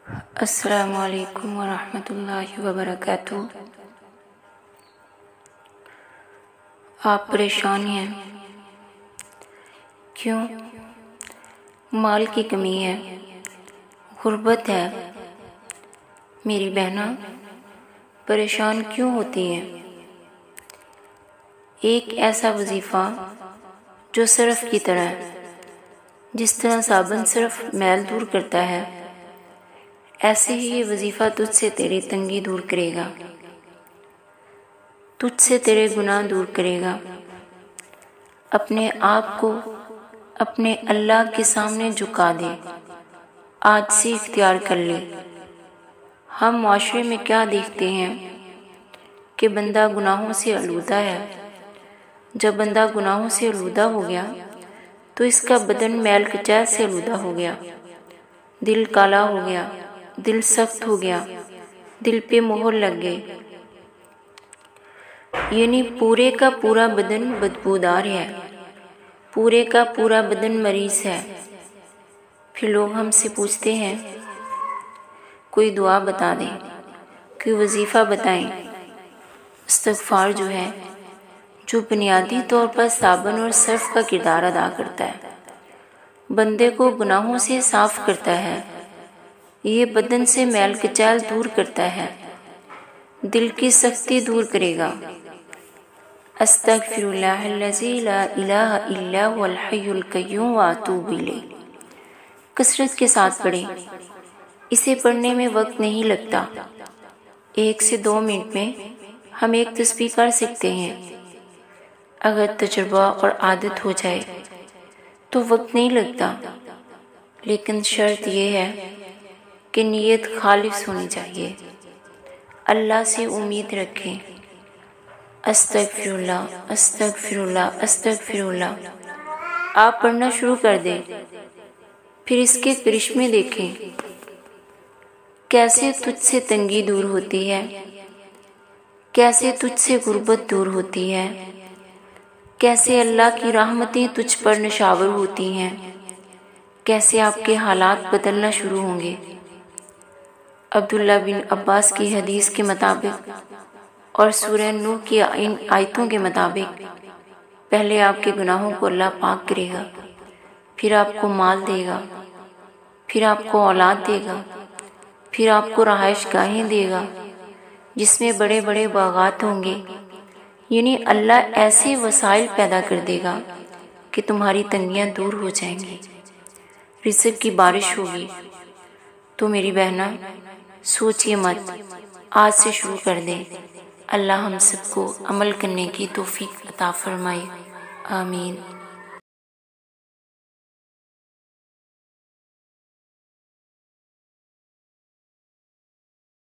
السلام علیکم ورحمۃ اللہ وبرکاتہ۔ آپ پریشان ہیں؟ کیوں؟ مال کی کمی ہے، غربت ہے؟ میری بہنہ پریشان کیوں ہوتی ہیں؟ ایک ایسا وظیفہ جو صرف کی طرح ہے، جس طرح صابن صرف میل دور کرتا ہے، ایسے ہی یہ وظیفہ تجھ سے تیری تنگی دور کرے گا، تجھ سے تیرے گناہ دور کرے گا۔ اپنے آپ کو اپنے اللہ کے سامنے جھکا دے، آج سے اختیار کر لے۔ ہم معاشرے میں کیا دیکھتے ہیں کہ بندہ گناہوں سے آلودہ ہے۔ جب بندہ گناہوں سے آلودہ ہو گیا تو اس کا بدن میل کچیل سے آلودہ ہو گیا، دل کالا ہو گیا، دل سخت ہو گیا، دل پہ مہر لگ گئی، یعنی پورے کا پورا بدن بدبودار ہے، پورے کا پورا بدن مریض ہے۔ پھر لوگ ہم سے پوچھتے ہیں کوئی دعا بتا دیں، کوئی وظیفہ بتائیں۔ استغفار جو ہے، جو بنیادی طور پر صابن اور صرف کا کردار ادا کرتا ہے، بندے کو گناہوں سے صاف کرتا ہے، یہ بدن سے میل کچیل دور کرتا ہے، دل کی سختی دور کرے گا۔ استغفر اللہ الذی لا الہ الا هو الحی القیوم واتوب الیہ۔ کثرت کے ساتھ پڑھیں، اسے پڑھنے میں وقت نہیں لگتا، 1 سے 2 منٹ میں ہم ایک تسبیح کر سکتے ہیں۔ اگر تجربہ اور عادت ہو جائے تو وقت نہیں لگتا، لیکن شرط یہ ہے کہ نیت خالص ہونی چاہیے، اللہ سے امید رکھیں۔ استغفر اللہ، استغفر اللہ، استغفر اللہ۔ آپ پڑھنا شروع کر دیں، پھر اس کے کرشمے دیکھیں، کیسے تجھ سے تنگی دور ہوتی ہے، کیسے تجھ سے غربت دور ہوتی ہے، کیسے اللہ کی رحمتیں تجھ پر نشاور ہوتی ہیں، کیسے آپ کے حالات بدلنا شروع ہوں گے۔ عبداللہ بن عباس کی حدیث کے مطابق اور سورہ نوح کی ان آیتوں کے مطابق پہلے آپ کے گناہوں کو اللہ پاک کرے گا، پھر آپ کو مال دے گا، پھر آپ کو اولاد دے گا، پھر آپ کو رہائش گاہیں دے گا جس میں بڑے بڑے باغات ہوں گے، یعنی اللہ ایسے وسائل پیدا کر دے گا کہ تمہاری تنگیاں دور ہو جائیں گی، رزق کی بارش ہوگی۔ تو میری بہنہ سوچئے مت، آج سے شروع کر دیں۔ اللہ ہم سب کو عمل کرنے کی توفیق عطا فرمائے، آمین۔